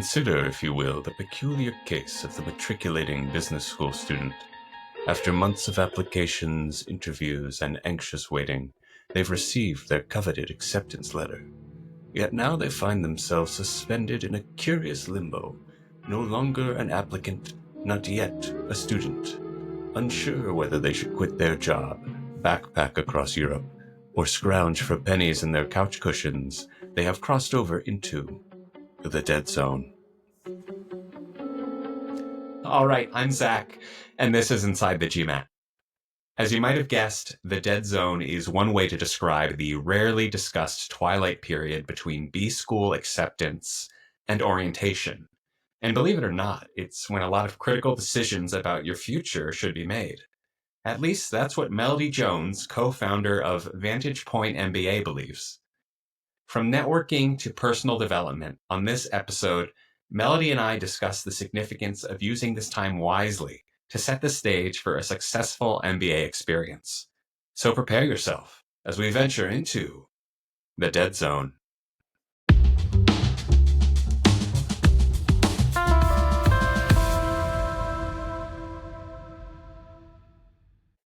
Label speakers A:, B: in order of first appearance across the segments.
A: Consider, if you will, the peculiar case of the matriculating business school student. After months of applications, interviews, and anxious waiting, they've received their coveted acceptance letter. Yet now they find themselves suspended in a curious limbo, no longer an applicant, not yet a student, unsure whether they should quit their job, backpack across Europe, or scrounge for pennies in their couch cushions. They have crossed over into the dead zone.
B: All right, I'm Zach, and this is Inside the GMAT. As you might have guessed, the dead zone is one way to describe the rarely discussed twilight period between B-school acceptance and orientation. And believe it or not, it's when a lot of critical decisions about your future should be made. At least that's what Melody Jones, co-founder of Vantage Point MBA, believes. From networking to personal development, on this episode, Melody and I discuss the significance of using this time wisely to set the stage for a successful MBA experience. So prepare yourself as we venture into the dead zone.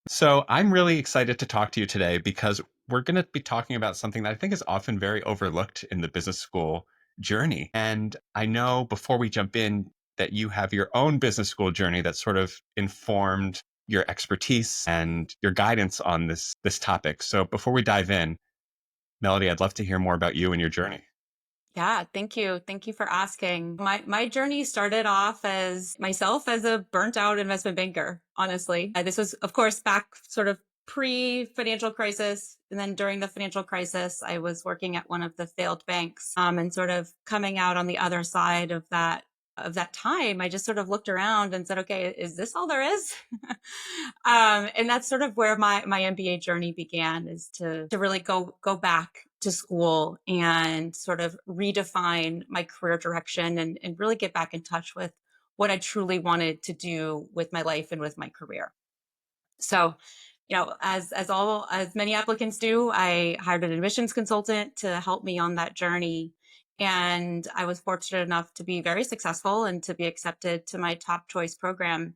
B: So I'm really excited to talk to you today because we're going to be talking about something that I think is often very overlooked in the business school journey. And I know before we jump in that you have your own business school journey that sort of informed your expertise and your guidance on this topic. So before we dive in, Melody, I'd love to hear more about you and your journey.
C: Yeah, thank you. Thank you for asking. My journey started off as myself as a burnt out investment banker, honestly. This was, of course, back sort of pre-financial crisis. And then during the financial crisis, I was working at one of the failed banks, and sort of coming out on the other side of that time, I just sort of looked around and said, okay, is this all there is? And that's sort of where my MBA journey began, is to really go back to school and sort of redefine my career direction and really get back in touch with what I truly wanted to do with my life and with my career. So, as many applicants do, I hired an admissions consultant to help me on that journey. And I was fortunate enough to be very successful and to be accepted to my top choice program.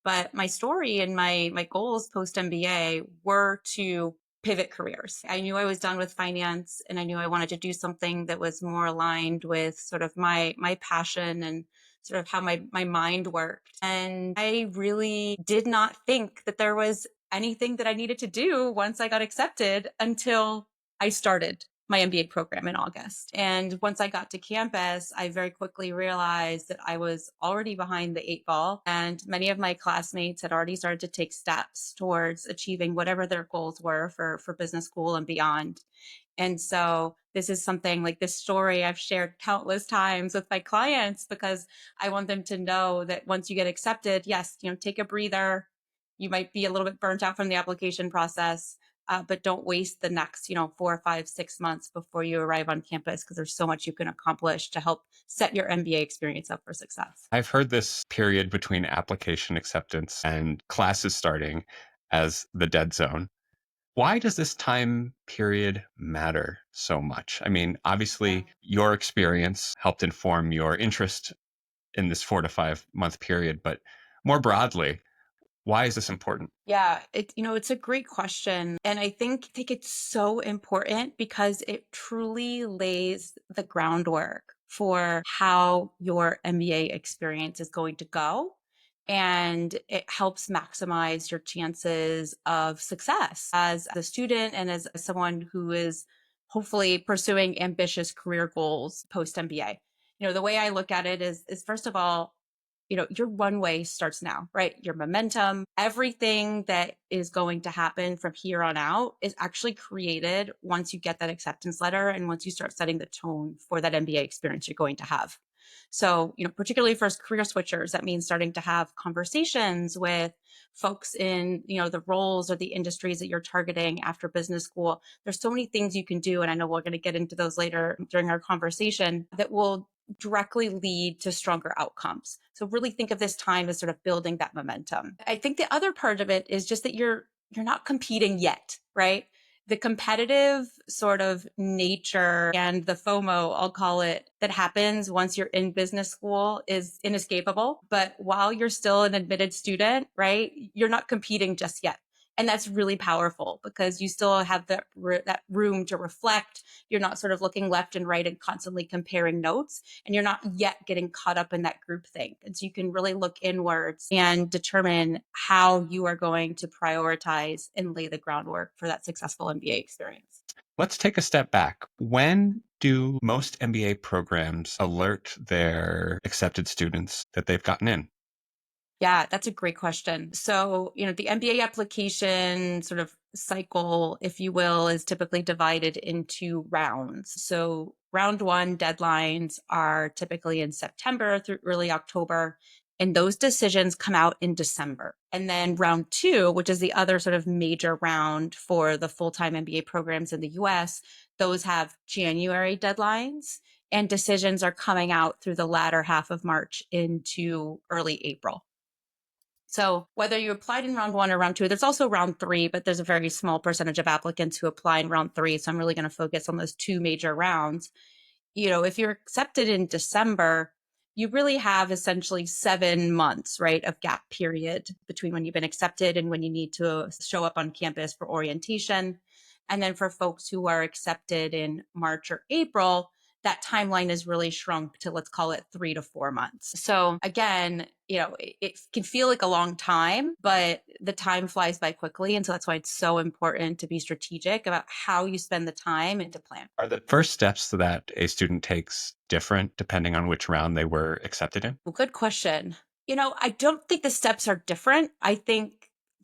C: But my story and my goals post MBA were to pivot careers. I knew I was done with finance, and I knew I wanted to do something that was more aligned with sort of my passion and sort of how my mind worked. And I really did not think that there was anything that I needed to do once I got accepted until I started my MBA program in August. And once I got to campus, I very quickly realized that I was already behind the 8 ball, and many of my classmates had already started to take steps towards achieving whatever their goals were for business school and beyond. And so this is something like this story I've shared countless times with my clients, because I want them to know that once you get accepted, yes, take a breather. You might be a little bit burnt out from the application process, but don't waste the next, 4, 5, 6 months before you arrive on campus, because there's so much you can accomplish to help set your MBA experience up for success.
B: I've heard this period between application acceptance and classes starting as the dead zone. Why does this time period matter so much? I mean, obviously, your experience helped inform your interest in this 4 to 5 month period, but more broadly, why is this important?
C: Yeah, it's a great question. And I think it's so important because it truly lays the groundwork for how your MBA experience is going to go. And it helps maximize your chances of success as a student and as someone who is hopefully pursuing ambitious career goals post MBA. The way I look at it is first of all, your runway starts now, right? Your momentum, everything that is going to happen from here on out is actually created once you get that acceptance letter and once you start setting the tone for that MBA experience you're going to have. So, particularly for career switchers, that means starting to have conversations with folks in, the roles or the industries that you're targeting after business school. There's so many things you can do. And I know we're going to get into those later during our conversation that will directly lead to stronger outcomes. So really think of this time as sort of building that momentum. I think the other part of it is just that you're not competing yet, right? The competitive sort of nature and the FOMO, I'll call it, that happens once you're in business school is inescapable. But while you're still an admitted student, right, you're not competing just yet. And that's really powerful because you still have that room to reflect. You're not sort of looking left and right and constantly comparing notes, and you're not yet getting caught up in that group thing. And so you can really look inwards and determine how you are going to prioritize and lay the groundwork for that successful MBA experience.
B: Let's take a step back. When do most MBA programs alert their accepted students that they've gotten in?
C: Yeah, that's a great question. So, the MBA application sort of cycle, if you will, is typically divided into rounds. So, round one deadlines are typically in September through early October, and those decisions come out in December. And then round two, which is the other sort of major round for the full-time MBA programs in the US, those have January deadlines, and decisions are coming out through the latter half of March into early April. So whether you applied in round one or round two, there's also round three, but there's a very small percentage of applicants who apply in round three. So I'm really going to focus on those two major rounds. If you're accepted in December, you really have essentially 7 months, right, of gap period between when you've been accepted and when you need to show up on campus for orientation. And then for folks who are accepted in March or April, that timeline is really shrunk to, let's call it 3 to 4 months. So again, it can feel like a long time, but the time flies by quickly. And so that's why it's so important to be strategic about how you spend the time and to plan.
B: Are the first steps that a student takes different depending on which round they were accepted in?
C: Well, good question. I don't think the steps are different. I think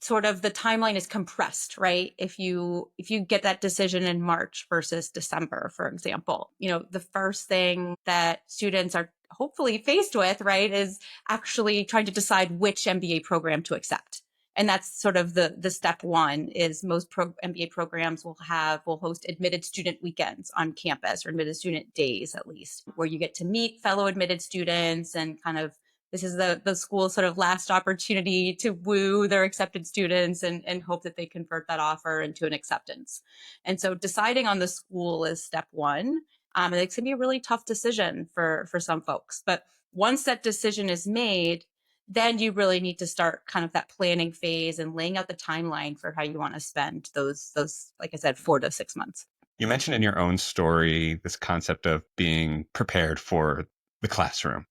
C: sort of the timeline is compressed, right? If you get that decision in March versus December, for example, the first thing that students are hopefully faced with, right, is actually trying to decide which MBA program to accept. And that's sort of the step one is most MBA programs will host admitted student weekends on campus, or admitted student days, at least, where you get to meet fellow admitted students and kind of, this is the school's sort of last opportunity to woo their accepted students and hope that they convert that offer into an acceptance. And so deciding on the school is step one. And it's going to be a really tough decision for some folks. But once that decision is made, then you really need to start kind of that planning phase and laying out the timeline for how you want to spend those, like I said, 4 to 6 months.
B: You mentioned in your own story this concept of being prepared for the classroom.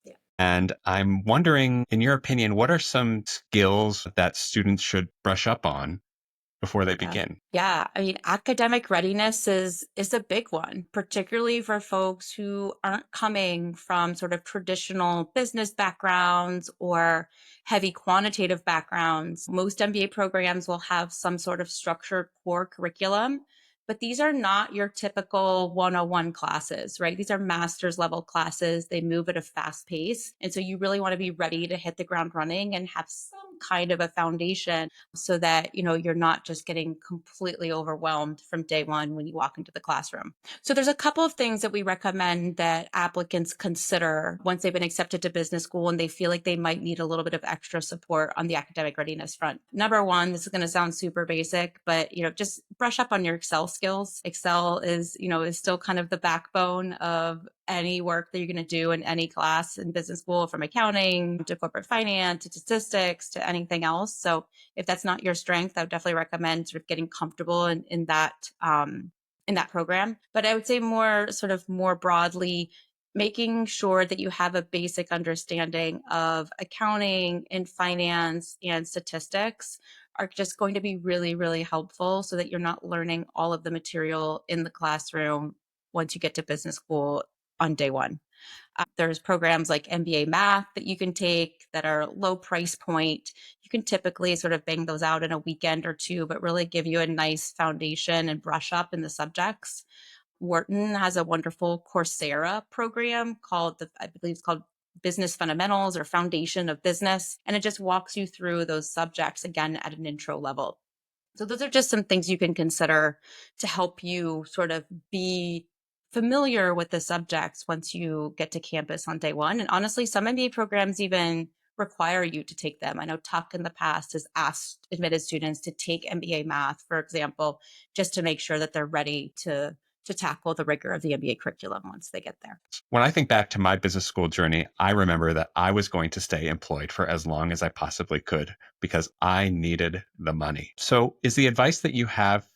C: Yeah.
B: And I'm wondering, in your opinion, what are some skills that students should brush up on before they begin?
C: Yeah. I mean, academic readiness is a big one, particularly for folks who aren't coming from sort of traditional business backgrounds or heavy quantitative backgrounds. Most MBA programs will have some sort of structured core curriculum, but these are not your typical 101 classes, right? These are master's level classes. They move at a fast pace. And so you really want to be ready to hit the ground running and have some kind of a foundation so that, you're not just getting completely overwhelmed from day one when you walk into the classroom. So there's a couple of things that we recommend that applicants consider once they've been accepted to business school and they feel like they might need a little bit of extra support on the academic readiness front. Number one, this is going to sound super basic, but, just brush up on your Excel skills. Excel is still kind of the backbone of any work that you're going to do in any class in business school, from accounting to corporate finance to statistics to anything else. So if that's not your strength, I would definitely recommend sort of getting comfortable in that program. But I would say more broadly, making sure that you have a basic understanding of accounting and finance and statistics are just going to be really, really helpful so that you're not learning all of the material in the classroom once you get to business school on day one. There's programs like MBA Math that you can take that are low price point. You can typically sort of bang those out in a weekend or two, but really give you a nice foundation and brush up in the subjects. Wharton has a wonderful Coursera program I believe it's called Business Fundamentals or Foundation of Business. And it just walks you through those subjects again at an intro level. So those are just some things you can consider to help you sort of be familiar with the subjects once you get to campus on day one. And honestly, some MBA programs even require you to take them. I know Tuck in the past has asked admitted students to take MBA math, for example, just to make sure that they're ready to tackle the rigor of the MBA curriculum once they get there.
B: When I think back to my business school journey, I remember that I was going to stay employed for as long as I possibly could because I needed the money. So is the advice that you have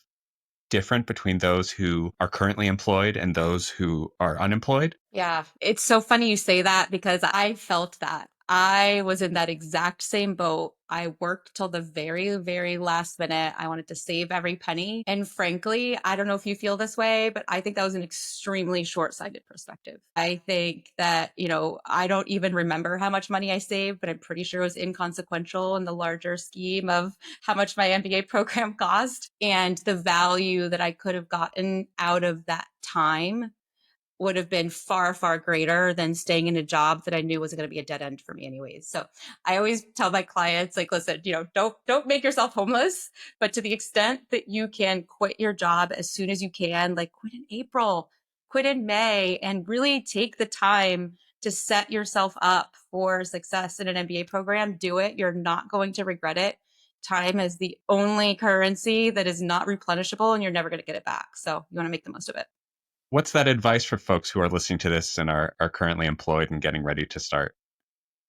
B: different between those who are currently employed and those who are unemployed?
C: Yeah, it's so funny you say that because I felt that. I was in that exact same boat. I worked till the very, very last minute. I wanted to save every penny. And frankly, I don't know if you feel this way, but I think that was an extremely short-sighted perspective. I think that, I don't even remember how much money I saved, but I'm pretty sure it was inconsequential in the larger scheme of how much my MBA program cost and the value that I could have gotten out of that time would have been far, far greater than staying in a job that I knew was going to be a dead end for me anyways. So I always tell my clients, like, listen, don't make yourself homeless, but to the extent that you can quit your job as soon as you can, like quit in April, quit in May, and really take the time to set yourself up for success in an MBA program. Do it. You're not going to regret it. Time is the only currency that is not replenishable and you're never going to get it back. So you want to make the most of it.
B: What's that advice for folks who are listening to this and are currently employed and getting ready to start?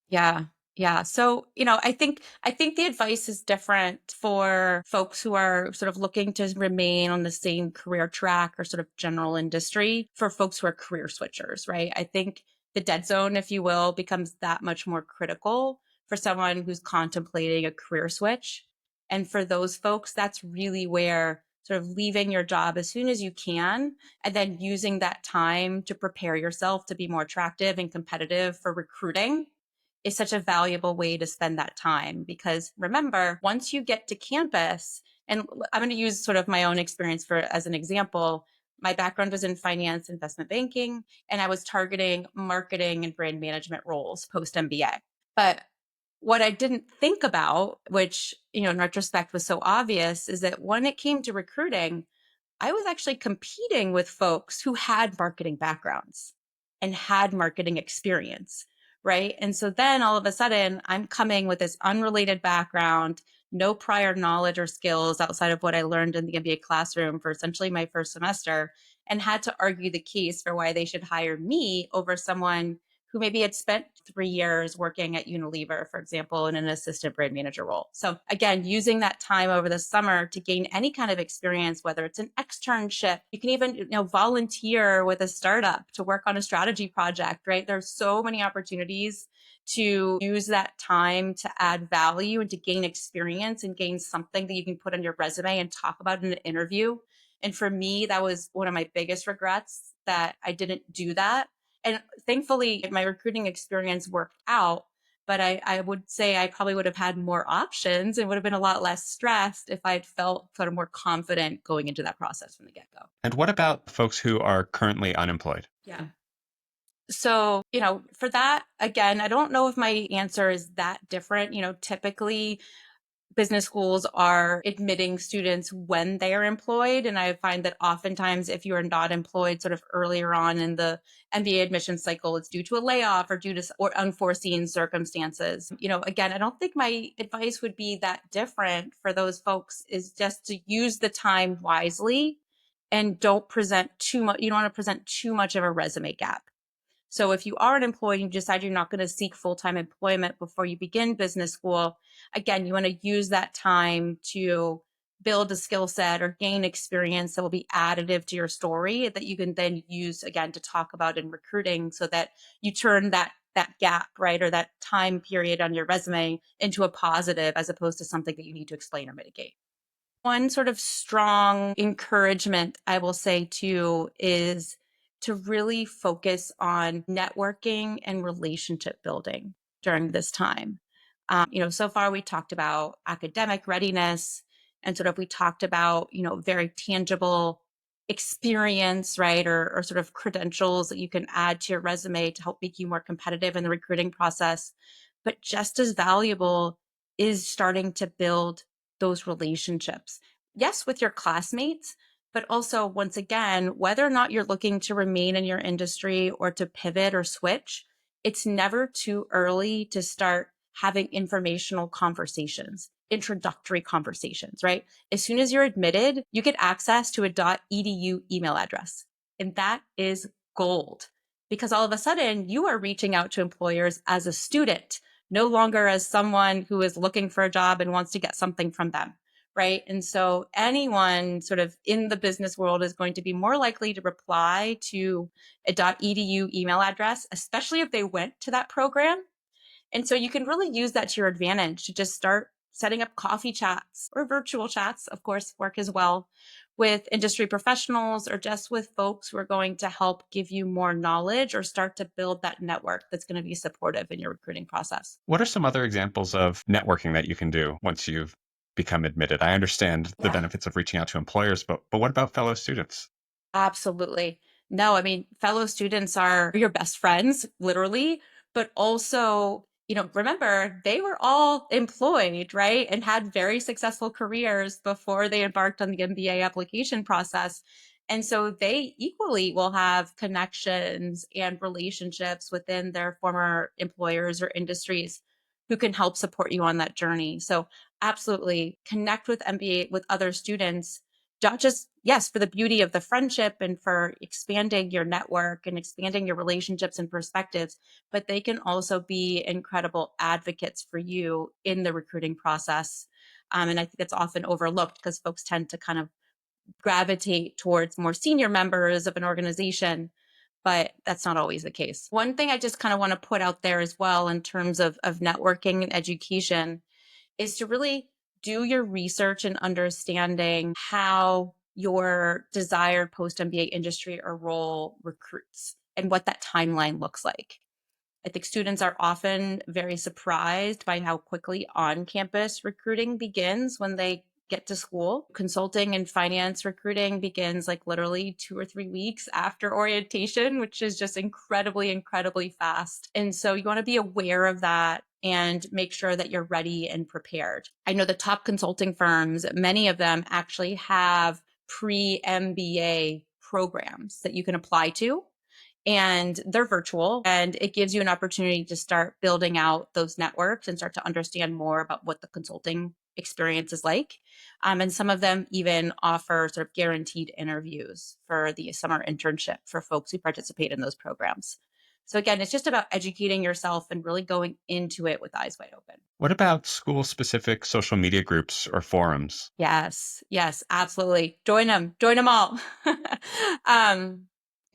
C: Yeah. Yeah. So, I think the advice is different for folks who are sort of looking to remain on the same career track or sort of general industry for folks who are career switchers, right? I think the dead zone, if you will, becomes that much more critical for someone who's contemplating a career switch. And for those folks, that's really where sort of leaving your job as soon as you can and then using that time to prepare yourself to be more attractive and competitive for recruiting is such a valuable way to spend that time. Because remember, once you get to campus, and I'm going to use sort of my own experience as an example. My background was in finance, investment banking, and I was targeting marketing and brand management roles post MBA. But what I didn't think about, which, in retrospect was so obvious, is that when it came to recruiting, I was actually competing with folks who had marketing backgrounds and had marketing experience, right? And so then all of a sudden, I'm coming with this unrelated background, no prior knowledge or skills outside of what I learned in the MBA classroom for essentially my first semester, and had to argue the case for why they should hire me over someone who maybe had spent 3 years working at Unilever, for example, in an assistant brand manager role. So again, using that time over the summer to gain any kind of experience, whether it's an externship, you can even volunteer with a startup to work on a strategy project, right? There's so many opportunities to use that time to add value and to gain experience and gain something that you can put on your resume and talk about in an interview. And for me, that was one of my biggest regrets, that I didn't do that. And thankfully, my recruiting experience worked out. But I would say I probably would have had more options and would have been a lot less stressed if I'd felt sort of more confident going into that process from the get-go.
B: And what about folks who are currently unemployed?
C: Yeah. So, for that, again, I don't know if my answer is that different. Typically business schools are admitting students when they are employed. And I find that oftentimes if you are not employed sort of earlier on in the MBA admission cycle, it's due to a layoff or due to or unforeseen circumstances. Again, I don't think my advice would be that different for those folks, is just to use the time wisely and don't present too much. You don't want to present too much of a resume gap. So if you are unemployed and you decide you're not going to seek full-time employment before you begin business school, again, you want to use that time to build a skill set or gain experience that will be additive to your story that you can then use again to talk about in recruiting, so that you turn that gap, right, or that time period on your resume into a positive as opposed to something that you need to explain or mitigate. One sort of strong encouragement I will say too is to really focus on networking and relationship building during this time. So far we talked about academic readiness, and sort of we talked about, very tangible experience, right? Or sort of credentials that you can add to your resume to help make you more competitive in the recruiting process. But just as valuable is starting to build those relationships. Yes, with your classmates, but also, once again, whether or not you're looking to remain in your industry or to pivot or switch, it's never too early to start having informational conversations, introductory conversations, right? As soon as you're admitted, you get access to a .edu email address. And that is gold, because all of a sudden you are reaching out to employers as a student, no longer as someone who is looking for a job and wants to get something from them, right? And so anyone sort of in the business world is going to be more likely to reply to a .edu email address, especially if they went to that program. And so you can really use that to your advantage to just start setting up coffee chats, or virtual chats, of course, work as well, with industry professionals or just with folks who are going to help give you more knowledge or start to build that network that's going to be supportive in your recruiting process.
B: What are some other examples of networking that you can do once you've become admitted? I understand the benefits of reaching out to employers, but what about fellow students?
C: Absolutely. No, I mean, fellow students are your best friends, literally, but also, remember, they were all employed, right? And had very successful careers before they embarked on the MBA application process. And so they equally will have connections and relationships within their former employers or industries who can help support you on that journey. So absolutely connect with MBA, with other students, not just, yes, for the beauty of the friendship and for expanding your network and expanding your relationships and perspectives, but they can also be incredible advocates for you in the recruiting process. And I think it's often overlooked because folks tend to kind of gravitate towards more senior members of an organization, but that's not always the case. One thing I just kind of want to put out there as well in terms of networking and education is to really do your research and understanding how your desired post MBA industry or role recruits and what that timeline looks like. I think students are often very surprised by how quickly on-campus recruiting begins when they get to school. Consulting and finance recruiting begins like literally 2 or 3 weeks after orientation, which is just incredibly, incredibly fast. And so you want to be aware of that and make sure that you're ready and prepared. I know the top consulting firms, many of them actually have pre-MBA programs that you can apply to, and they're virtual, and it gives you an opportunity to start building out those networks and start to understand more about what the consulting experience is like. And some of them even offer sort of guaranteed interviews for the summer internship for folks who participate in those programs. So again, it's just about educating yourself and really going into it with eyes wide open.
B: What about school-specific social media groups or forums?
C: Yes, absolutely. Join them all.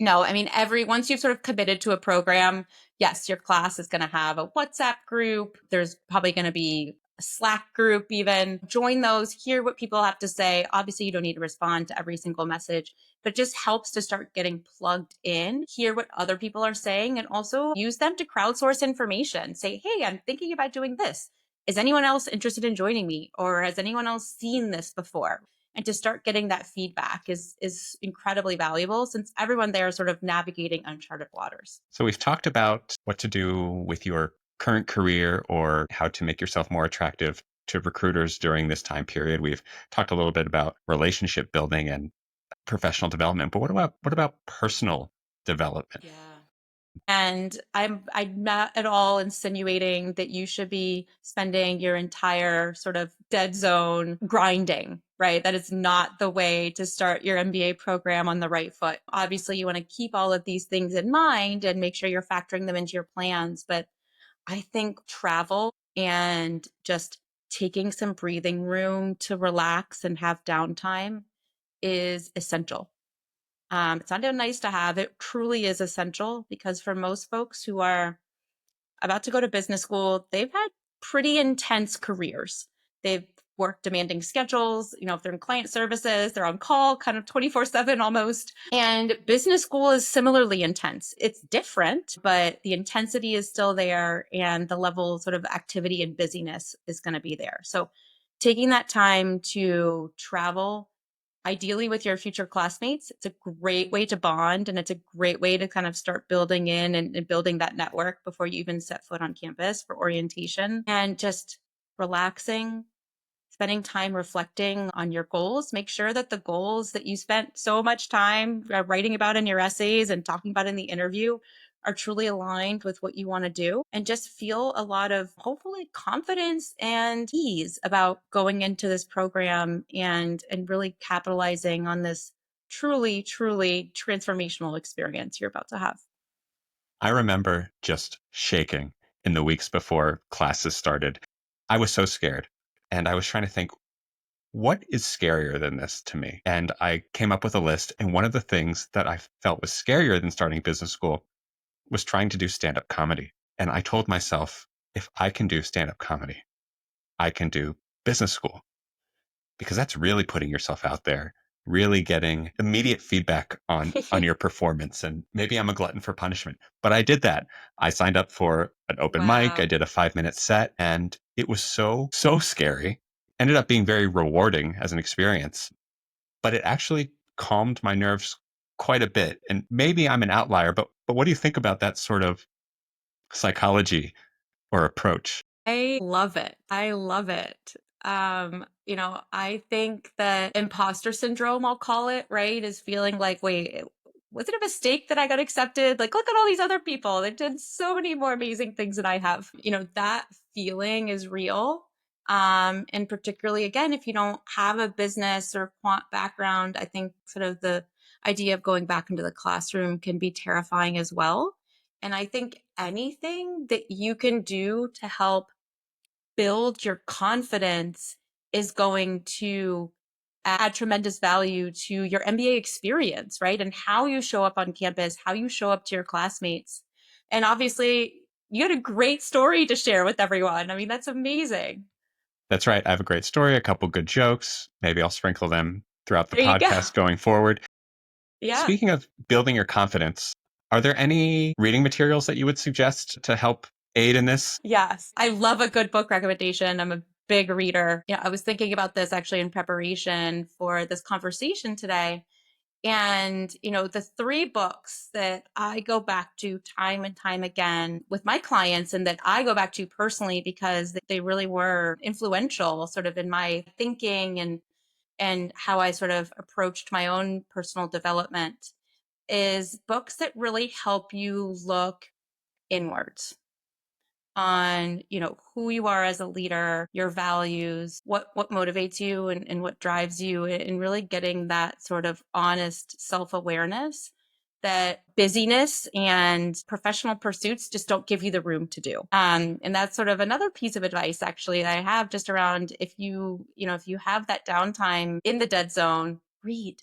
C: No, I mean, once you've sort of committed to a program, yes, your class is going to have a WhatsApp group. There's probably going to be a Slack group even. Join those, hear what people have to say. Obviously, you don't need to respond to every single message, but it just helps to start getting plugged in, hear what other people are saying, and also use them to crowdsource information. Say, hey, I'm thinking about doing this. Is anyone else interested in joining me? Or has anyone else seen this before? And to start getting that feedback is incredibly valuable, since everyone there is sort of navigating uncharted waters.
B: So we've talked about what to do with your current career or how to make yourself more attractive to recruiters during this time period. We've talked a little bit about relationship building and professional development, but what about personal development?
C: Yeah. And I'm not at all insinuating that you should be spending your entire sort of dead zone grinding, right? That is not the way to start your MBA program on the right foot. Obviously, you want to keep all of these things in mind and make sure you're factoring them into your plans. But I think travel and just taking some breathing room to relax and have downtime is essential. It's not a nice to have. It truly is essential, because for most folks who are about to go to business school, they've had pretty intense careers. They've worked demanding schedules. If they're in client services, they're on call kind of 24/7 almost. And business school is similarly intense. It's different, but the intensity is still there, and the level sort of activity and busyness is going to be there. So taking that time to travel, ideally with your future classmates, it's a great way to bond, and it's a great way to kind of start building in and building that network before you even set foot on campus for orientation. And just relaxing, spending time reflecting on your goals. Make sure that the goals that you spent so much time writing about in your essays and talking about in the interview are truly aligned with what you want to do, and just feel a lot of hopefully confidence and ease about going into this program and really capitalizing on this truly, truly transformational experience you're about to have.
B: I remember just shaking in the weeks before classes started. I was so scared. And I was trying to think, what is scarier than this to me? And I came up with a list. And one of the things that I felt was scarier than starting business school was trying to do stand up comedy. And I told myself, if I can do stand up comedy, I can do business school, because that's really putting yourself out there, really getting immediate feedback on your performance. And maybe I'm a glutton for punishment, but I did that. I signed up for an open mic.
C: Wow.
B: I did a 5-minute set, and it was so scary. Ended up being very rewarding as an experience, but it actually calmed my nerves quite a bit. And maybe I'm an outlier, but what do you think about that sort of psychology or approach?
C: I love it. I love it. I think that imposter syndrome, I'll call it, right, is feeling like, wait, was it a mistake that I got accepted? Like, look at all these other people. They've done so many more amazing things than I have. That feeling is real. And particularly, again, if you don't have a business or quant background, I think sort of the idea of going back into the classroom can be terrifying as well. And I think anything that you can do to help build your confidence is going to add tremendous value to your MBA experience, right? And how you show up on campus, how you show up to your classmates. And obviously, you had a great story to share with everyone. I mean, that's amazing.
B: That's right. I have a great story, a couple good jokes. Maybe I'll sprinkle them throughout the
C: There you go.
B: podcast going forward.
C: Yeah.
B: Speaking of building your confidence, are there any reading materials that you would suggest to help aid in this?
C: Yes. I love a good book recommendation. I'm a big reader. Yeah, I was thinking about this actually in preparation for this conversation today. And, the three books that I go back to time and time again with my clients and that I go back to personally because they really were influential sort of in my thinking and how I sort of approached my own personal development is books that really help you look inwards on who you are as a leader, your values, what motivates you and what drives you, and really getting that sort of honest self-awareness that busyness and professional pursuits just don't give you the room to do. And that's sort of another piece of advice actually that I have just around if you have that downtime in the dead zone, read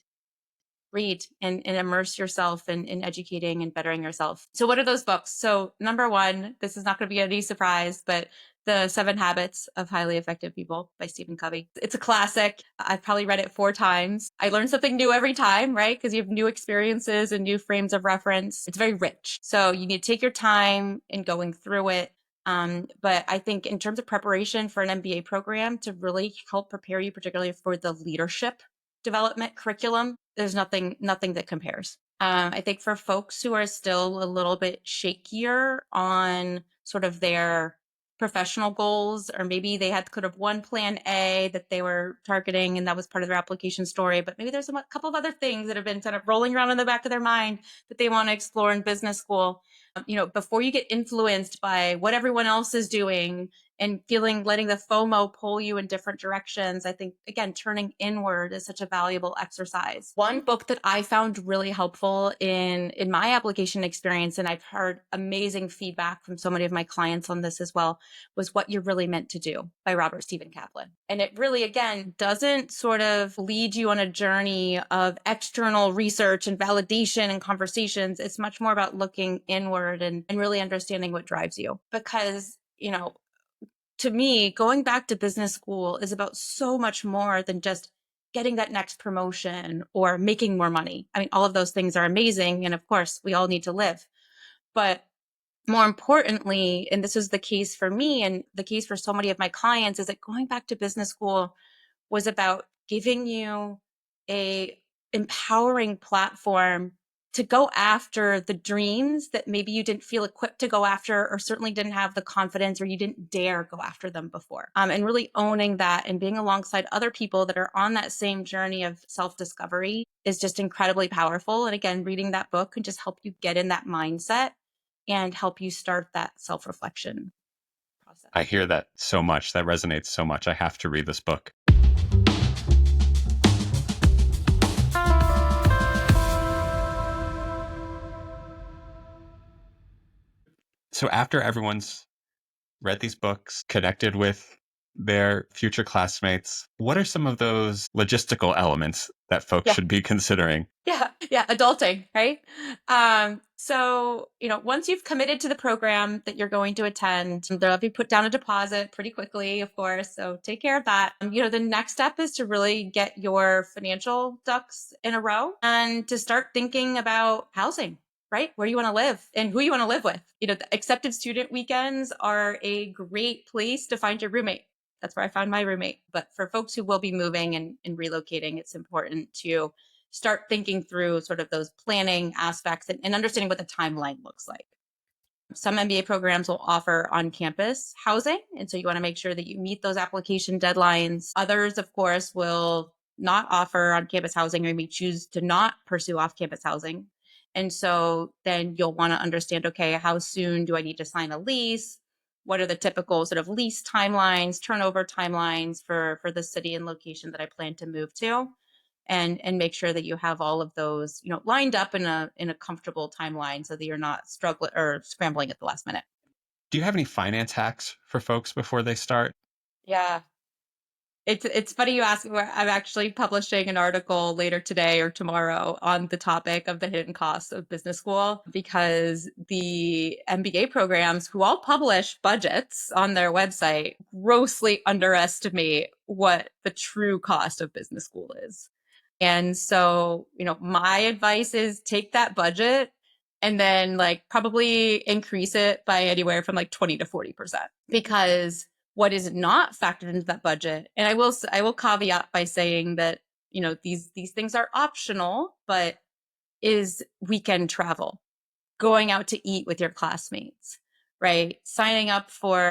C: and immerse yourself in educating and bettering yourself. So what are those books? So number one, this is not going to be any surprise, but The 7 Habits of Highly Effective People by Stephen Covey. It's a classic. I've probably read it 4 times. I learn something new every time, right? Because you have new experiences and new frames of reference. It's very rich. So you need to take your time in going through it. But I think in terms of preparation for an MBA program to really help prepare you, particularly for the leadership development curriculum, there's nothing that compares. I think for folks who are still a little bit shakier on sort of their professional goals, or maybe they had could have one plan A that they were targeting and that was part of their application story, but maybe there's a couple of other things that have been kind of rolling around in the back of their mind that they want to explore in business school. Before you get influenced by what everyone else is doing and letting the FOMO pull you in different directions, I think, again, turning inward is such a valuable exercise. One book that I found really helpful in my application experience, and I've heard amazing feedback from so many of my clients on this as well, was What You're Really Meant to Do by Robert Stephen Kaplan. And it really, again, doesn't sort of lead you on a journey of external research and validation and conversations. It's much more about looking inward and really understanding what drives you. Because, to me, going back to business school is about so much more than just getting that next promotion or making more money. I mean, all of those things are amazing. And of course, we all need to live. But more importantly, and this is the case for me and the case for so many of my clients, is that going back to business school was about giving you a empowering platform to go after the dreams that maybe you didn't feel equipped to go after, or certainly didn't have the confidence, or you didn't dare go after them before. And really owning that and being alongside other people that are on that same journey of self-discovery is just incredibly powerful. And again, reading that book can just help you get in that mindset and help you start that self-reflection process.
B: I hear that so much. That resonates so much. I have to read this book. So after everyone's read these books, connected with their future classmates, what are some of those logistical elements that folks should be considering?
C: Yeah, adulting, right? So, once you've committed to the program that you're going to attend, they'll have you put down a deposit pretty quickly, of course. So take care of that. The next step is to really get your financial ducks in a row and to start thinking about housing, right? Where you want to live and who you want to live with. The accepted student weekends are a great place to find your roommate. That's where I found my roommate. But for folks who will be moving and relocating, it's important to start thinking through sort of those planning aspects and understanding what the timeline looks like. Some MBA programs will offer on-campus housing, and so you want to make sure that you meet those application deadlines. Others, of course, will not offer on-campus housing, or you may choose to not pursue off-campus housing. And so then you'll want to understand, okay, how soon do I need to sign a lease? What are the typical sort of lease timelines, turnover timelines for the city and location that I plan to move to? And make sure that you have all of those, lined up in a comfortable timeline so that you're not struggling or scrambling at the last minute.
B: Do you have any finance hacks for folks before they start?
C: Yeah. It's funny you ask. I'm actually publishing an article later today or tomorrow on the topic of the hidden costs of business school, because the MBA programs, who all publish budgets on their website, grossly underestimate what the true cost of business school is. And so, my advice is take that budget and then probably increase it by anywhere from 20 to 40%, because what is not factored into that budget, and I will caveat by saying that, these things are optional, but is weekend travel, going out to eat with your classmates, right? Signing up for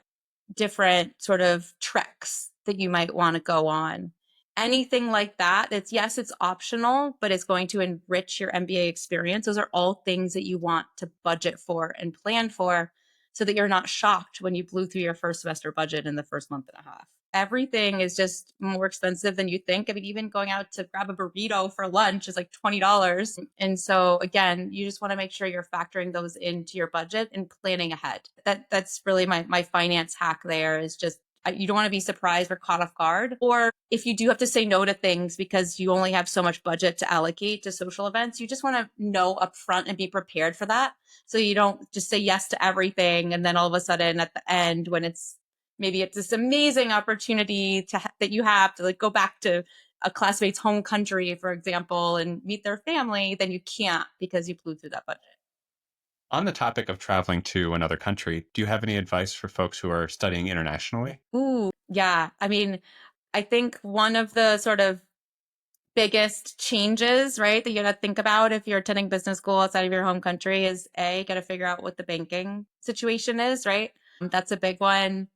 C: different sort of treks that you might want to go on. Anything like that, yes, it's optional, but it's going to enrich your MBA experience. Those are all things that you want to budget for and plan for, so that you're not shocked when you blew through your first semester budget in the first month and a half. Everything is just more expensive than you think. I mean, even going out to grab a burrito for lunch is $20. And so again, you just want to make sure you're factoring those into your budget and planning ahead. That's really my finance hack there, is just, you don't want to be surprised or caught off guard. Or if you do have to say no to things because you only have so much budget to allocate to social events, you just want to know upfront and be prepared for that. So you don't just say yes to everything, and then all of a sudden at the end, when it's this amazing opportunity that you have to go back to a classmate's home country, for example, and meet their family, then you can't because you blew through that budget.
B: On the topic of traveling to another country, do you have any advice for folks who are studying internationally?
C: Ooh, yeah. I mean, I think one of the sort of biggest changes, right, that you got to think about if you're attending business school outside of your home country is got to figure out what the banking situation is, right? That's a big one.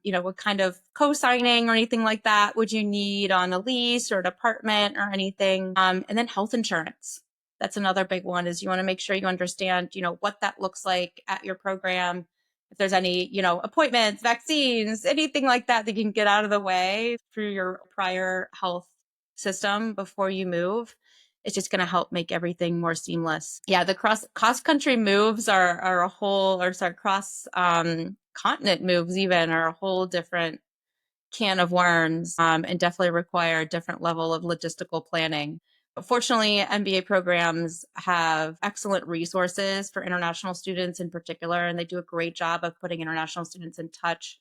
C: What kind of co-signing or anything like that would you need on a lease or an apartment or anything? And then health insurance. That's another big one, is you want to make sure you understand, what that looks like at your program. If there's any, appointments, vaccines, anything like that you can get out of the way through your prior health system before you move. It's just going to help make everything more seamless. Yeah, the cross country moves are a whole, or sorry, cross continent moves even are a whole different can of worms, and definitely require a different level of logistical planning. But fortunately, MBA programs have excellent resources for international students in particular, and they do a great job of putting international students in touch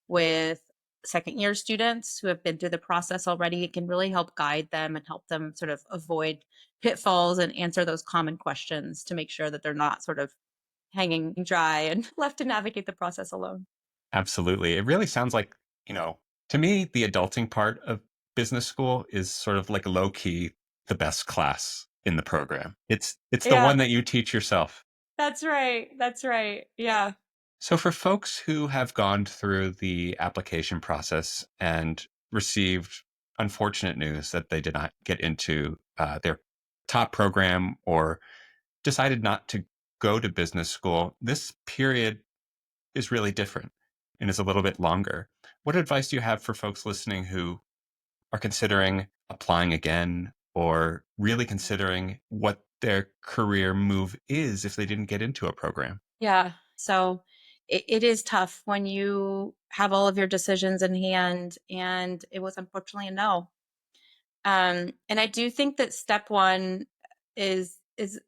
C: with second year students who have been through the process already. It can really help guide them and help them sort of avoid pitfalls and answer those common questions to make sure that they're not sort of hanging dry and left to navigate the process alone.
B: Absolutely. It really sounds like, to me, the adulting part of business school is sort of like low key the best class in the program. It's the one that you teach yourself.
C: That's right. Yeah.
B: So for folks who have gone through the application process and received unfortunate news that they did not get into their top program, or decided not to go to business school, this period is really different and is a little bit longer. What advice do you have for folks listening who are considering applying again or really considering what their career move is if they didn't get into a program?
C: Yeah. So it is tough when you have all of your decisions in hand, and it was unfortunately a no. And I do think that step one is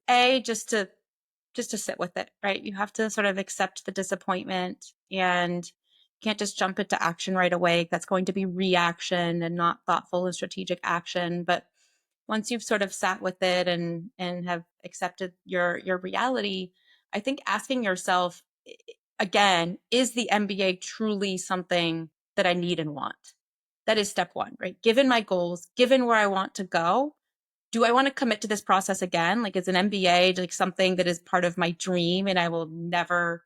C: a just to sit with it, right? You have to sort of accept the disappointment and can't just jump into action right away. That's going to be reaction and not thoughtful and strategic action. But once you've sort of sat with it and have accepted your reality, I think asking yourself again, is the MBA truly something that I need and want? That is step one, right? Given my goals, given where I want to go, do I want to commit to this process again? Like, is an MBA like something that is part of my dream and I will never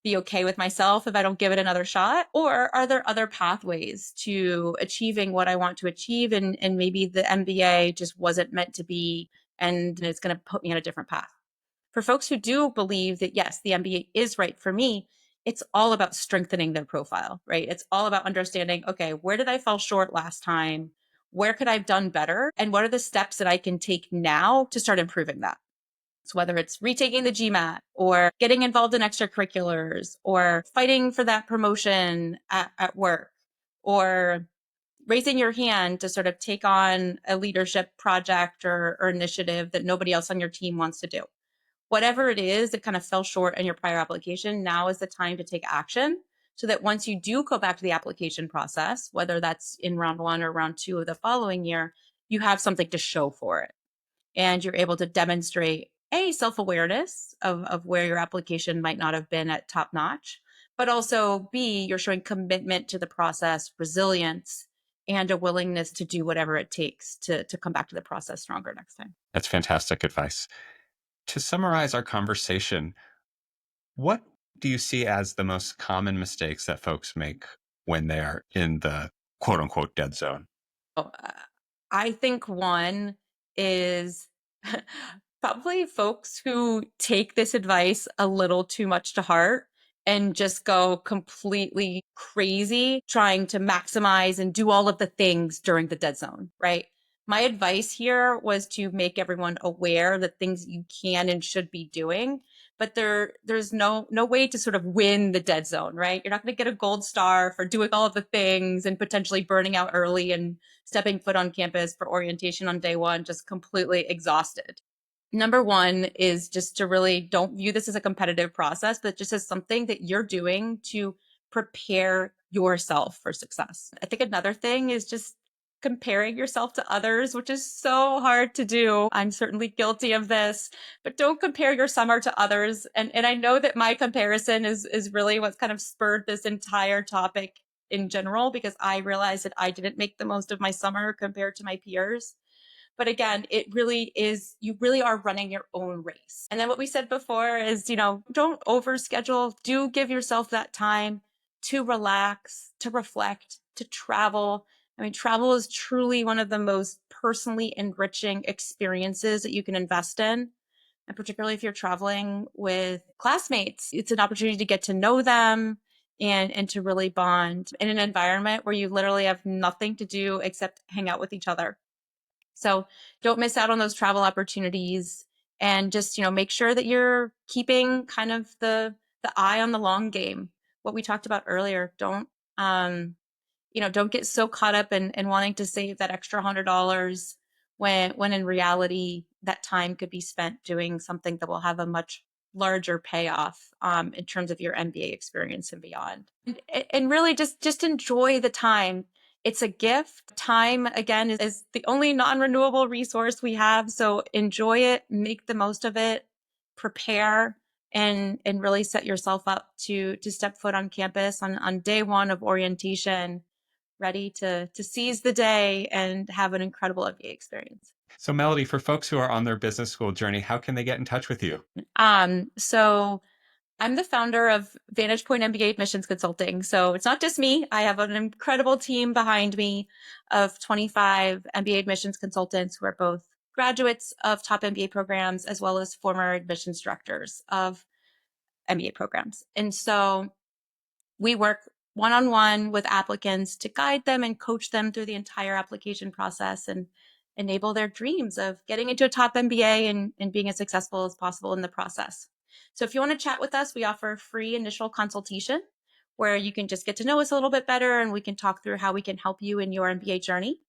C: be okay with myself if I don't give it another shot? Or are there other pathways to achieving what I want to achieve? And maybe the MBA just wasn't meant to be, and it's going to put me on a different path. For folks who do believe that, yes, the MBA is right for me, it's all about strengthening their profile, right? It's all about understanding, okay, where did I fall short last time? Where could I have done better? And what are the steps that I can take now to start improving that? So whether it's retaking the GMAT or getting involved in extracurriculars or fighting for that promotion at work or raising your hand to sort of take on a leadership project or initiative that nobody else on your team wants to do. Whatever it is that kind of fell short in your prior application, now is the time to take action so that once you do go back to the application process, whether that's in round one or round two of the following year, you have something to show for it. And you're able to demonstrate a self-awareness of where your application might not have been at top notch, but also B, you're showing commitment to the process, resilience, and a willingness to do whatever it takes to come back to the process stronger next time.
B: That's fantastic advice. To summarize our conversation, what do you see as the most common mistakes that folks make when they are in the quote unquote dead zone?
C: Oh, I think one is probably folks who take this advice a little too much to heart and just go completely crazy trying to maximize and do all of the things during the dead zone, right? My advice here was to make everyone aware that things you can and should be doing, but there's no way to sort of win the dead zone, right? You're not going to get a gold star for doing all of the things and potentially burning out early and stepping foot on campus for orientation on day one, just completely exhausted. Number one is just to really don't view this as a competitive process, but just as something that you're doing to prepare yourself for success. I think another thing is just comparing yourself to others, which is so hard to do. I'm certainly guilty of this, but don't compare your summer to others. And I know that my comparison is really what's kind of spurred this entire topic in general, because I realized that I didn't make the most of my summer compared to my peers. But again, it really is, you really are running your own race. And then what we said before is, don't overschedule. Do give yourself that time to relax, to reflect, to travel. I mean, travel is truly one of the most personally enriching experiences that you can invest in. And particularly if you're traveling with classmates, it's an opportunity to get to know them and to really bond in an environment where you literally have nothing to do except hang out with each other. So don't miss out on those travel opportunities, and just, make sure that you're keeping kind of the eye on the long game. What we talked about earlier, don't get so caught up in wanting to save that extra $100 when in reality that time could be spent doing something that will have a much larger payoff in terms of your MBA experience and beyond. And really just enjoy the time. It's a gift. Time, again, is the only non-renewable resource we have. So enjoy it, make the most of it, prepare, and really set yourself up to step foot on campus on day one of orientation, ready to seize the day and have an incredible MBA experience.
B: So, Melody, for folks who are on their business school journey, how can they get in touch with you?
C: So I'm the founder of Vantage Point MBA Admissions Consulting. So it's not just me. I have an incredible team behind me of 25 MBA admissions consultants who are both graduates of top MBA programs, as well as former admissions directors of MBA programs. And so we work one-on-one with applicants to guide them and coach them through the entire application process and enable their dreams of getting into a top MBA and being as successful as possible in the process. So if you want to chat with us, we offer a free initial consultation where you can just get to know us a little bit better and we can talk through how we can help you in your MBA journey.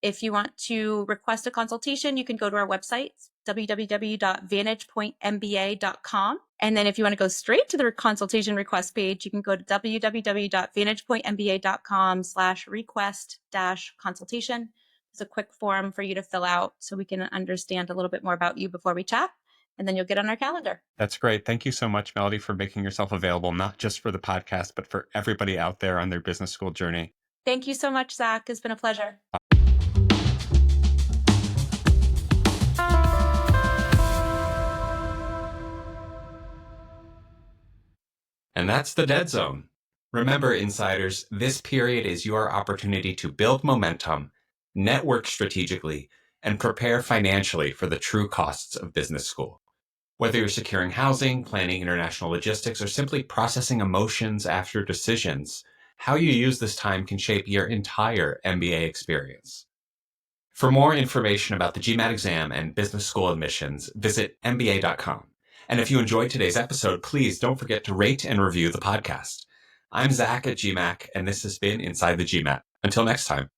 C: If you want to request a consultation, you can go to our website, www.vantagepointmba.com. And then if you want to go straight to the consultation request page, you can go to www.vantagepointmba.com/request-consultation. It's a quick form for you to fill out so we can understand a little bit more about you before we chat. And then you'll get on our calendar.
B: That's great. Thank you so much, Melody, for making yourself available, not just for the podcast, but for everybody out there on their business school journey.
C: Thank you so much, Zach. It's been a pleasure.
B: And that's the dead zone. Remember, insiders, this period is your opportunity to build momentum, network strategically, and prepare financially for the true costs of business school. Whether you're securing housing, planning international logistics, or simply processing emotions after decisions, how you use this time can shape your entire MBA experience. For more information about the GMAT exam and business school admissions, visit MBA.com. And if you enjoyed today's episode, please don't forget to rate and review the podcast. I'm Zach at GMAC, and this has been Inside the GMAT. Until next time.